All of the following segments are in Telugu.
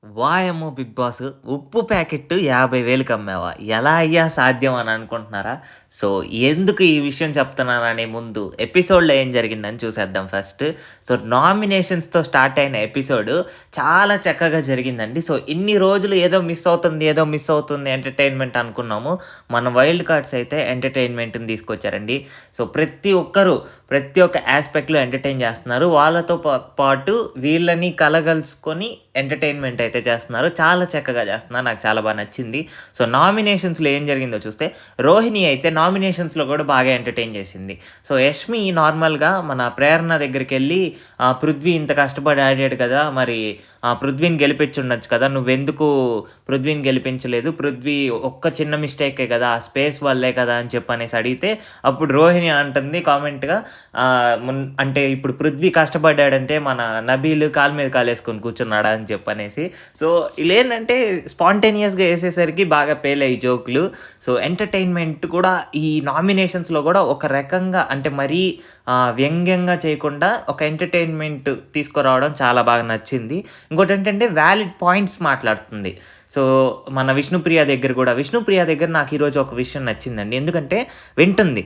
వాయమ్మో! 'బిగ్ బాస్' ఉప్పు ప్యాకెట్టు 50,000కి అమ్మావా? ఎలా అయ్యా సాధ్యం అని అనుకుంటున్నారా? సో, ఎందుకు ఈ విషయం చెప్తున్నాననే ముందు ఎపిసోడ్‌లో ఏం జరిగిందని చూసేద్దాం ఫస్ట్. సో, నామినేషన్స్‌తో స్టార్ట్ అయిన ఎపిసోడు చాలా చక్కగా జరిగిందండి. సో, ఇన్ని రోజులు ఏదో మిస్ అవుతుంది, ఏదో మిస్ అవుతుంది ఎంటర్‌టైన్‌మెంట్ అనుకున్నాము. మన వైల్డ్ కార్డ్స్ అయితే ఎంటర్‌టైన్‌మెంట్‌ని తీసుకొచ్చారండి. సో, ప్రతి ఒక్క యాస్పెక్ట్‌లో ఎంటర్‌టైన్ చేస్తున్నారు. వాళ్ళతో పాటు వీళ్ళని కలగలుసుకొని ఎంటర్‌టైన్‌మెంట్ అయితే చేస్తున్నారు. చాలా చక్కగా చేస్తున్నారు. నాకు చాలా నచ్చింది. సో, నామినేషన్స్‌లో ఏం జరిగిందో చూస్తే, రోహిణి అయితే నామినేషన్స్‌లో కూడా బాగా ఎంటర్‌టైన్ చేసింది. సో, యష్మి నార్మల్‌గా మన ప్రేరణ దగ్గరికెళ్ళి పృథ్వీ ఇంత కష్టపడి ఆడాడు కదా! మరి పృథ్వీని గెలిపించుండొచ్చు కదా! నువ్వెందుకు పృథ్వీని గెలిపించలేదు? పృథ్వీ ఒక్క చిన్న మిస్టేకే కదా! ఆ స్పేస్ వల్లే కదా! అని చెప్పనేసి అడిగితే, అప్పుడు రోహిణి అంటుంది కామెంట్‌గా అంటే ఇప్పుడు పృథ్వీ కష్టపడ్డాడంటే మన నబీల్ కాలు మీద కాలేసుకొని కూర్చున్నాడా అని చెప్పనేసి. సో, ఈళ్ళేంటంటే స్పాంటేనియస్‌గా యేసేసరికి బాగా పేలాయి జోకులు. సో, ఎంటర్‌టైన్‌మెంట్ కూడా ఈ నామినేషన్స్‌లో గూడా ఒక రకంగా అంటే మరీ వ్యంగ్యంగా చేయకుండా ఒక ఎంటర్‌టైన్‌మెంట్ తీసుకురావడం చాలా బాగా నచ్చింది. ఇంకోటేంటంటే వ్యాలిడ్ పాయింట్స్ మాట్లాడుతుంది. సో, మన విష్ణుప్రియ దగ్గర నాకు ఈరోజు ఒక విషయం నచ్చిందండి. ఎందుకంటే వింటుంది.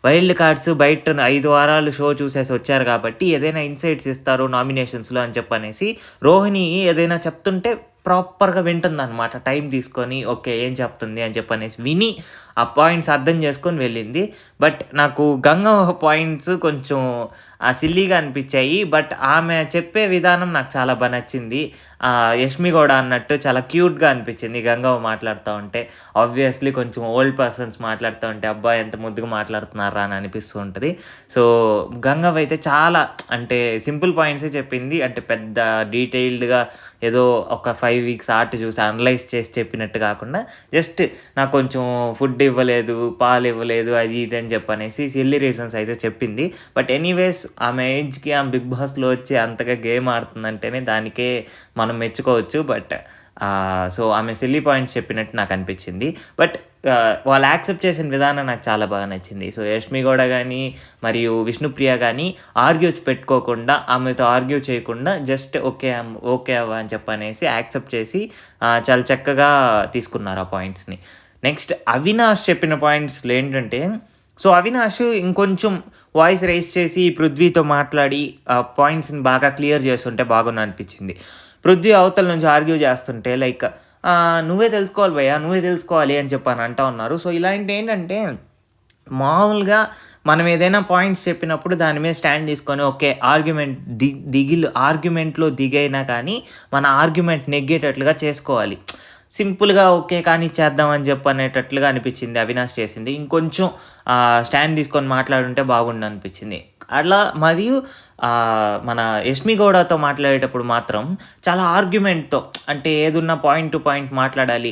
వైల్డ్ కార్డ్స్ బయట 5 వారాలు షో చూసేసి వచ్చారు కాబట్టి ఏదైనా ఇన్సైట్స్ ఇస్తారు నామినేషన్స్‌లో అని చెప్పనేసి రోహిణి ఏదైనా చెప్తుంటే ప్రాపర్‌గా వింటుందనమాట. టైం తీసుకొని ఓకే. ఏం చెప్తుంది అని చెప్పనేసి విని ఆ పాయింట్స్ అర్థం చేసుకొని వెళ్ళింది. బట్ నాకు గంగవ్వ పాయింట్స్ కొంచెం సిల్లీగా అనిపించాయి. బట్ ఆమె చెప్పే విధానం నాకు చాలా నచ్చింది. యష్మి గౌడ అన్నట్టు చాలా క్యూట్‌గా అనిపించింది గంగవ్వ మాట్లాడుతా ఉంటే. ఆబ్వియస్‌లీ కొంచెం ఓల్డ్ పర్సన్స్ మాట్లాడుతూ ఉంటే అబ్బా! ఎంత ముద్దుగా మాట్లాడుతున్నారా అని అనిపిస్తూ ఉంటది. సో, గంగవ్వ అయితే చాలా అంటే సింపుల్ పాయింట్సే చెప్పింది. అంటే పెద్ద డీటెయిల్డ్‌గా ఏదో ఒక 5 వీక్స్ ఆర్ట్ చూసి అనలైజ్ చేసి చెప్పినట్టు కాకుండా జస్ట్ నాకు కొంచెం ఫుడ్ ఇవ్వలేదు, పాలు ఇవ్వలేదు అది ఇది అని చెప్పనేసి సిల్లీ రీజన్స్ అయితే చెప్పింది. బట్ ఎనీవేస్ ఆమె ఏజ్‌కి ఆమె 'బిగ్ బాస్'లో వచ్చి అంతగా గేమ్ ఆడుతుందంటేనే దానికే మనం మెచ్చుకోవచ్చు. బట్ సో, ఆమె సిల్లీ పాయింట్స్ చెప్పినట్టు నాకనిపించింది. బట్ వాళ్ళు యాక్సెప్ట్ చేసిన విధానం నాకు చాలా బాగా నచ్చింది. సో, యష్మి గౌడ గానీ, మరియు విష్ణుప్రియ గానీ ఆర్గ్యూస్ పెట్టుకోకుండా, ఆమెతో ఆర్గ్యూ చేయకుండా జస్ట్ ఓకే అవ్వ అని చెప్పనేసి యాక్సెప్ట్ చేసి చాలా చక్కగా తీసుకున్నారు ఆ పాయింట్స్‌ని. నెక్స్ట్ అవినాష్ చెప్పిన పాయింట్స్‌లో ఏంటంటే, సో, అవినాష్ ఇంకొంచెం వాయిస్ రైజ్ చేసి పృథ్వీతో మాట్లాడి పాయింట్స్‌ని బాగా క్లియర్ చేసుంటే బాగుండనిపించింది. పృథ్వీ అవతల నుంచి ఆర్గ్యూ చేస్తుంటే లైక్ నువ్వే తెలుసుకోవాలి భయ్యా, నువ్వే తెలుసుకోవాలి అని చెప్పని అంటా ఉన్నారు. సో, ఇలాంటియేంటంటే మామూలుగా మనం ఏదైనా పాయింట్స్ చెప్పినప్పుడు దాని మీద స్టాండ్ తీసుకొని ఓకే. ఆర్గ్యుమెంట్‌లో దిగైనా కానీ మన ఆర్గ్యుమెంట్ నెగ్గేటట్లుగా చేసుకోవాలి. సింపుల్‌గా ఓకే. కానీ చేద్దాం అని చెప్పనేటట్లుగా అనిపించింది అవినాష్ చేసింది. ఇంకొంచెం స్టాండ్ తీసుకొని మాట్లాడుంటే బాగుండనిపించింది. అట్లా మరియు మన యష్మి గౌడతో మాట్లాడేటప్పుడు మాత్రం చాలా ఆర్గ్యుమెంట్‌తో అంటే ఏదున్నా పాయింట్ టు పాయింట్ మాట్లాడాలి.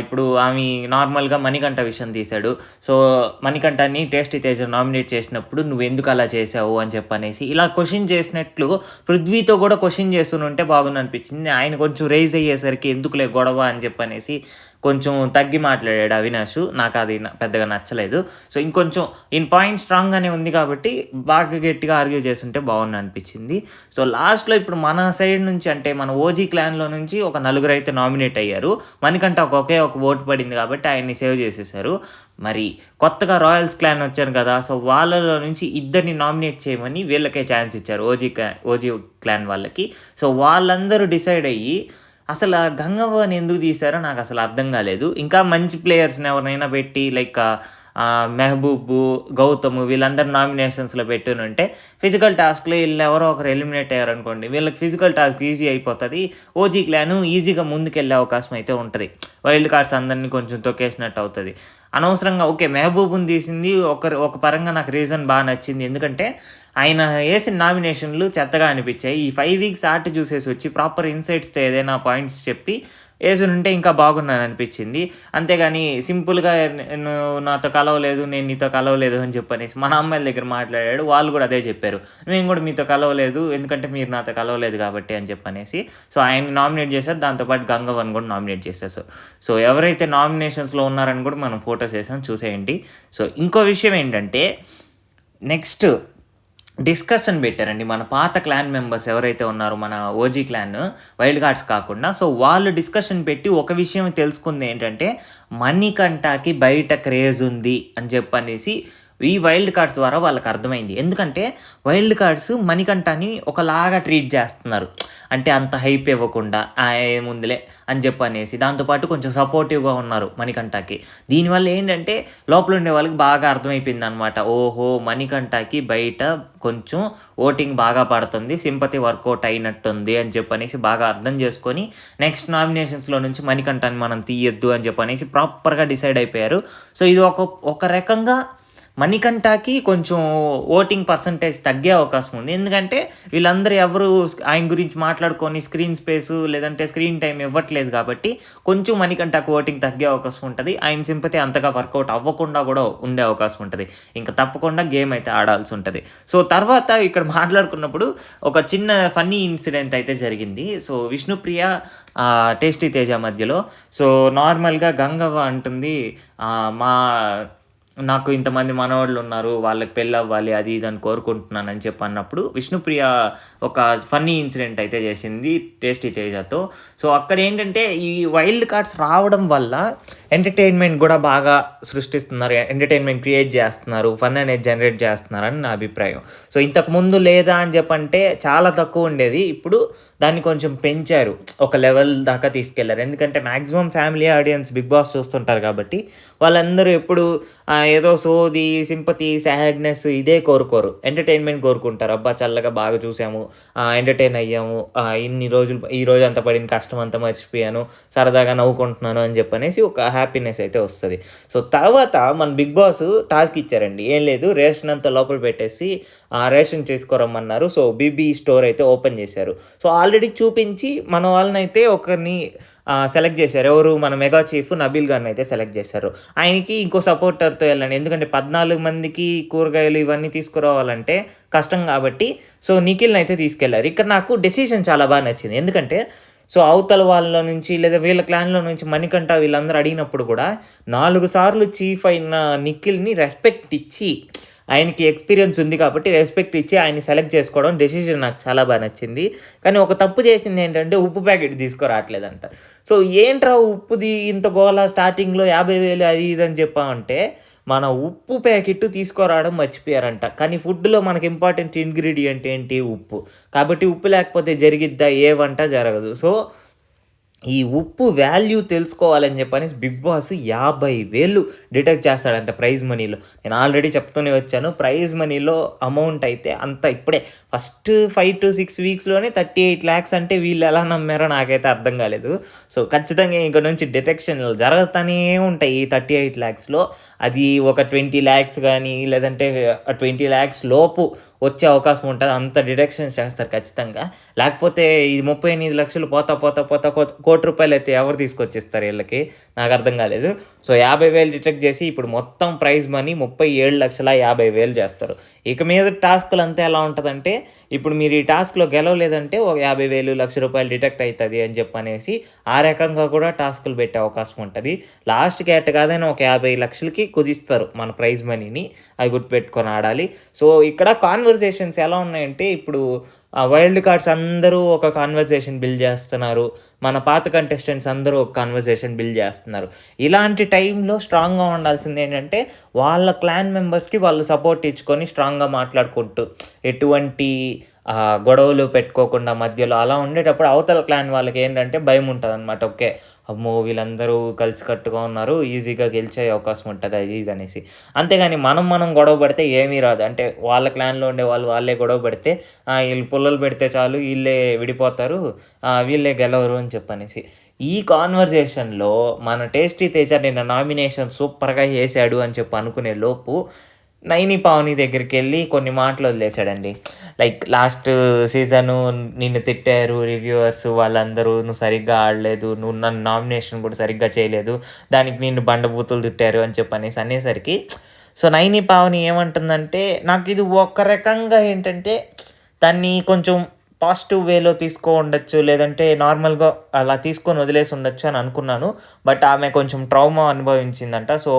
ఇప్పుడు ఆమె నార్మల్‌గా మణికంఠ విషయం తీశాడు. సో, మణికంఠని టేస్టీ తేజ నామినేట్ చేసినప్పుడు నువ్వెందుకు అలా చేశావు అని చెప్పనేసి ఇలా క్వెషన్ చేసినట్లు పృథ్వీతో కూడా క్వెషన్ చేస్తునుంటే బాగుండనిపించింది. ఆయన కొంచెం రైజ్ అయ్యేసరికి ఎందుకులే గొడవ అని చెప్పనేసి కొంచెం తగ్గి మాట్లాడాడు అవినాష్. నాకది పెద్దగా నచ్చలేదు. సో, ఇంకొంచెం ఈయన పాయింట్ స్ట్రాంగ్‌గానే ఉంది కాబట్టి బాగా గట్టిగా ఆర్గ్యూ చేసుంటే బాగుండనిపించింది. సో, లాస్ట్‌లో ఇప్పుడు మన సైడ్ నుంచి అంటే మన ఓజీ క్లాన్‌లో నుంచి ఒక నలుగురైతే నామినేట్ అయ్యారు. మణికంఠ ఒకే ఒక ఓటు పడింది కాబట్టి ఆయన్ని సేవ్ చేసేసారు. మరి కొత్తగా రాయల్స్ క్లాన్ వచ్చారు కదా! సో, వాళ్ళలో నుంచి ఇద్దరిని నామినేట్ చేయమని వీళ్ళకే ఛాన్స్ ఇచ్చారు. ఓజీ క్లాన్ వాళ్ళకి. సో, వాళ్ళందరూ డిసైడ్ అయ్యి అసల గంగవ్వని ఎందుకు తీశారో నాకసలు అర్థం కాలేదు. ఇంకా మంచి ప్లేయర్స్‌ని ఎవరినైనా పెట్టి లైక్ మెహబూబు, గౌతమ్ వీళ్ళందరూ నామినేషన్స్‌లో పెట్టునుంటే ఫిజికల్ టాస్క్‌లో ఈళ్ళెవరో ఒకరు ఎలిమినేట్ అయ్యారనుకోండి, వీళ్ళకి ఫిజికల్ టాస్క్ ఈజీ అయిపోతది. ఓజీ క్లాను ఈజీగా ముందుకెళ్ళే అవకాశం అయితే ఉంటది. వైల్డ్ కార్డ్స్ అందరిని కొంచెం తొక్కేసినట్టు అవుతది. అనవసరంగా ఓకే. మెహబూబ్‌ని తీసింది ఒక పరంగా నాకు రీజన్ నచ్చింది. ఎందుకంటే ఆయన ఏసిన నామినేషన్‌లు చెత్తగా అనిపించాయి. ఈ 5 వీక్స్ ఆర్ట్ చూసేసి వచ్చి ప్రాపర్ ఇన్సైట్స్‌తో ఏదైనా పాయింట్స్ చెప్పి ఏసునుంటే ఇంకా బాగుండననిపించింది. అంతేగాని సింపుల్‌గా నువ్వు నాతో కలవలేదు, నేను నీతో కలవలేదు అని చెప్పనేసి మన అమ్మాయిల దగ్గర మాట్లాడాడు. వాళ్ళు కూడా అదే చెప్పారు. మేము కూడా మీతో కలవలేదు. ఎందుకంటే మీరు నాతో కలవలేదు కాబట్టి అని చెప్పనేసి. సో, ఆయన్ని నామినేట్ చేశారు. దాంతో పాటు గంగవ్వని కూడా నామినేట్ చేసేసారు. సో, ఎవరైతే నామినేషన్స్‌లో ఉన్నారని కూడా మనం ఫోటోస్ ఏసాం చూసేయండి. సో, ఇంకో విషయం ఏంటంటే నెక్స్ట్ డిస్కషన్ పెట్టారండి. మన పాత క్లాన్ మెంబర్స్ ఎవరైతే ఉన్నారో మన ఓజీ క్లాన్ వైల్డ్ కార్డ్స్ కాకుండా. సో, వాళ్ళు డిస్కషన్ పెట్టి ఒక విషయం తెలుసుకుందేంటంటే, మణికంఠకి బయట క్రేజ్ ఉంది అని చెప్పనేసి ఈ వైల్డ్ కార్డ్స్ ద్వారా వాళ్ళకర్థమైంది. ఎందుకంటే వైల్డ్ కార్డ్స్ మణికంఠని ఒకలాగా ట్రీట్ చేస్తున్నారు. అంటే అంత హైప్ ఇవ్వకుండా ఏముందిలే అని చెప్పనేసి. దాంతో పాటు కొంచెం సపోర్టివ్‌గా ఉన్నారు మణికంఠకి. దీనివల్ల ఏంటంటే లోపల ఉండే వాళ్ళకి బాగా అర్థమైపోయిందనమాట. ఓహో! మణికంఠకి బయట కొంచెం ఓటింగ్ బాగా పడుతుంది. సింపతి వర్కౌట్ అయినట్టుంది అని చెప్పనేసి బాగా అర్థం చేసుకొని నెక్స్ట్ నామినేషన్స్‌లో నుంచి మణికంఠని మనం తీయొద్దు అని చెప్పనేసి ప్రాపర్‌గా డిసైడ్ అయిపోయారు. సో, ఇది ఒక రకంగా మణికంఠకి కొంచెం ఓటింగ్ పర్సంటేజ్ తగ్గే అవకాశం ఉంది. ఎందుకంటే వీళ్ళందరూ ఎవరు ఆయన గురించి మాట్లాడుకొని స్క్రీన్ స్పేసు లేదంటే స్క్రీన్ టైం ఇవ్వట్లేదు కాబట్టి కొంచెం మణికంఠకి ఓటింగ్ తగ్గే అవకాశం ఉంటది. ఆయన సింపతి అంతగా వర్కౌట్ అవ్వకుండా కూడా ఉండే అవకాశం ఉంటది. ఇంకా తప్పకుండా గేమ్ అయితే ఆడాల్సి ఉంటది. సో, తర్వాత ఇక్కడ మాట్లాడుకున్నప్పుడు ఒక చిన్న ఫన్నీ ఇన్సిడెంట్ అయితే జరిగింది. సో, విష్ణుప్రియ, టేస్టీ తేజ మధ్యలో. సో, నార్మల్‌గా గంగవ్వ అంటుంది, నాకు ఇంతమంది మనవళ్ళున్నారు. వాళ్ళకి పెళ్ళవ్వాలి అది ఇది అని కోరుకుంటున్నానని చెప్పన్నప్పుడు విష్ణుప్రియ ఒక ఫన్నీ ఇన్సిడెంట్ అయితే చేసింది టేస్టీ తేజతో. సో, అక్కడేంటంటే ఈ వైల్డ్ కార్డ్స్ రావడం వల్ల ఎంటర్‌టైన్‌మెంట్ గూడా బాగా సృష్టిస్తున్నారు. ఎంటర్‌టైన్‌మెంట్ క్రియేట్ చేస్తున్నారు. ఫన్ అనేది జనరేట్ చేస్తున్నారని నా అభిప్రాయం. సో, ఇంతకుముందు లేదా అని చెప్పంటే చాలా తక్కువుండేది. ఇప్పుడు దాన్ని కొంచెం పెంచారు. ఒక లెవెల్ దాకా తీసుకెళ్లారు. ఎందుకంటే maximum family audience 'big boss' చూస్తుంటారు కాబట్టి వాళ్ళందరూ ఎప్పుడు ఏదో సోది, సింపతి, సాడ్‌నెస్ ఇదే కోరుకోరు. ఎంటర్‌టైన్‌మెంట్ కోరుకుంటారు. అబ్బా! చల్లగా బాగా చూసాము, ఎంటర్‌టైన్ అయ్యాము, ఇన్ని రోజులు ఈ రోజంతా పడిన కష్టం అంతా మర్చిపోయాను, సరదాగా నవ్వుకుంటున్నాను అని చెప్పనేసి ఒక హ్యాపీనెస్ అయితే వస్తది. సో, తర్వాత మన 'బిగ్ బాస్' టాస్క్ ఇచ్చారండి. ఏం లేదు, రేషన్ అంతా లోపల పెట్టేసి రేషన్ చేసుకురమ్మన్నారు. సో, బీబీ స్టోర్ అయితే ఓపెన్ చేశారు. సో, ఆల్రెడీ చూపించి మన వాళ్ళనైతే ఒకరిని సెలెక్ట్ చేశారు. ఎవరు? మన మెగా చీఫ్ నబీల్ గారినైతే సెలెక్ట్ చేశారు. ఆయనకి ఇంకో సపోర్టర్‌తో వెళ్ళండి. ఎందుకంటే 14 మందికి కూరగాయలు ఇవన్నీ తీసుకురావాలంటే కష్టం కాబట్టి సో, నిఖిల్‌నైతే తీసుకెళ్లారు. ఇక్కడ నాకు డెసిషన్ చాలా బాగా నచ్చింది. ఎందుకంటే సో, అవతల వాళ్ళ నుంచి లేదా వీళ్ళ క్లాన్‌లో నుంచి మణికంఠ వీళ్ళందరూ అడిగినప్పుడు కూడా 4 సార్లు చీఫ్ అయిన నిఖిల్‌ని రెస్పెక్ట్ ఇచ్చి, ఆయనకి ఎక్స్‌పీరియన్స్ ఉంది కాబట్టి రెస్పెక్ట్ ఇచ్చి ఆయన్ని సెలెక్ట్ చేసుకోవడం డెసిషన్ నాకు చాలా బాగా నచ్చింది. కానీ ఒక తప్పు చేసిందేంటంటే ఉప్పు ప్యాకెట్ తీసుకురావట్లేదంట. సో, ఏంట్రా ఉప్పుది ఇంత గోల, స్టార్టింగ్‌లో 50,000 అది ఇది అని చెప్పామంటే, మన ఉప్పు ప్యాకెట్ తీసుకురావడం మర్చిపోయారంట. కానీ ఫుడ్‌లో మనకి ఇంపార్టెంట్ ఇంగ్రీడియంట్ ఏంటి? ఉప్పు. కాబట్టి ఉప్పు లేకపోతే జరిగిద్దా? ఏ వంట జరగదు. సో, ఈ ఉప్పు వాల్యూ తెలుసుకోవాలని చెప్పనేసి 'బిగ్ బాస్' 50,000 డిడక్ట్ చేస్తాడంట ప్రైజ్ మనీలో. నేను ఆల్రెడీ చెప్తూనే వచ్చాను. ప్రైజ్ మనీలో అమౌంట్ అయితే అంత ఇప్పుడే ఫస్ట్ 5-6 వీక్స్‌లోనే 38,00,000 అంటే వీళ్ళు ఎలా నమ్మారో నాకైతే అర్థం కాలేదు. సో, ఖచ్చితంగా ఇక నుంచి డిటెక్షన్‌లు జరుగుతానే ఉంటాయి. ఈ 38,00,000లో అది ఒక 20,00,000 గానీ లేదంటే 20,00,000 లోపు వచ్చే అవకాశం ఉంటది. అంత డిడక్షన్స్ చేస్తారు ఖచ్చితంగా. లేకపోతే ఇది 38,00,000 పోతా ₹1,00,00,000 ఎవరు తీసుకొచ్చిస్తారు ఈళ్ళకి? నాకర్థం కాలేదు. సో, 50,000 డిడక్ట్ చేసి ఇప్పుడు మొత్తం ప్రైజ్ మనీ 37,50,000 చేస్తారు. ఇక మీద టాస్కులంతా ఎలా ఉంటదంటే, ఇప్పుడు మీరు ఈ టాస్క్‌లో గెలవలేదంటే ఒక 50,000, ₹1,00,000 డిడక్ట్ అయితది అని చెప్పనేసి ఆ రకంగా కూడా టాస్కులు పెట్టే అవకాశం ఉంటది. లాస్ట్‌కి ఎట్ట కాదైనా ఒక 50,00,000కి కుదిస్తారు మన ప్రైజ్ మనీని. అది గుర్తుపెట్టుకొని ఆడాలి. సో, ఇక్కడ కాన్వర్జేషన్స్ ఎలా ఉన్నాయంటే, ఇప్పుడు వైల్డ్ కార్డ్స్ అందరూ ఒక కాన్వర్జేషన్ బిల్డ్ చేస్తున్నారు. మన పాత కంటెస్టెంట్స్ అందరూ ఒక కాన్వర్జేషన్ బిల్డ్ చేస్తున్నారు. ఇలాంటి టైంలో స్ట్రాంగ్‌గా ఉండాల్సిందేంటంటే, వాళ్ళ క్లాన్ మెంబర్స్‌కి వాళ్ళు సపోర్ట్ ఇచ్చుకొని స్ట్రాంగ్‌గా మాట్లాడుకుంటూ, ఎటువంటి గొడవలు పెట్టుకోకుండా మధ్యలో అలా ఉండేటప్పుడు అవతల క్లాన్ వాళ్ళకేంటంటే భయముంటదనమాట. ఓకే. అమ్మో! వీళ్ళందరూ కలిసికట్టుగా ఉన్నారు, ఈజీగా గెలిచే అవకాశం ఉంటది అది ఇది అనేసి. అంతేగాని మనం గొడవ పడితే ఏమీ రాదు. అంటే వాళ్ళ క్లాన్‌లో ఉండేవాళ్ళు వాళ్ళే గొడవ పడితే ఈళ్ళు పుల్లలు పెడితే చాలు ఈళ్ళే విడిపోతారు, వీళ్ళే గెలవరు అని చెప్పనేసి. ఈ కాన్వర్జేషన్‌లో మన టేస్టీ తేజ నిన్న నామినేషన్ సూపర్‌గా చేశాడు అని చెప్పి అనుకునే లోపు నైని, పావని దగ్గరికెళ్ళి కొన్ని మాటలు వదిలేసాడండి. లైక్ లాస్ట్ సీజను నిన్ను తిట్టారు రివ్యూవర్స్ వాళ్ళందరూ, నువ్వు సరిగ్గా ఆడలేదు, నువ్వు నన్ను నామినేషన్ కూడా సరిగ్గా చేయలేదు, దానికి నిన్ను బండబూతులు తిట్టారు అని చెప్పనేసి అనేసరికి సో, నైని, పావని ఏమంటుందంటే, నాకిది ఒక రకంగా ఏంటంటే దాన్ని కొంచెం పాజిటివ్ వేలో ఉండొచ్చు. లేదంటే నార్మల్‌గా అలా తీసుకొని వదిలేసి ఉండొచ్చు అని అనుకున్నాను. బట్ ఆమె కొంచెం ట్రామా అనుభవించిందంట. సో,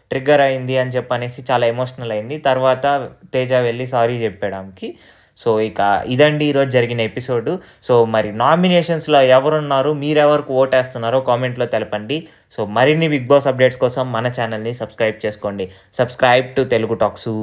ట్రిగ్గర్ అయింది అని చెప్పనేసి చాలా ఎమోషనల్ అయింది. తర్వాత తేజ వెళ్లి సారీ చెప్పాడు ఆమెకి. సో, ఇక ఇదండి ఈరోజు జరిగిన ఎపిసోడు. సో, మరి నామినేషన్స్‌లో ఎవరున్నారు? మీరెవరికి ఓటేస్తున్నారో కామెంట్‌లో తెలపండి. సో, మరిన్ని బిగ్ బాస్ అప్డేట్స్ కోసం మన ఛానెల్‌ని సబ్స్క్రైబ్ చేసుకోండి. Subscribe to Telugu tax.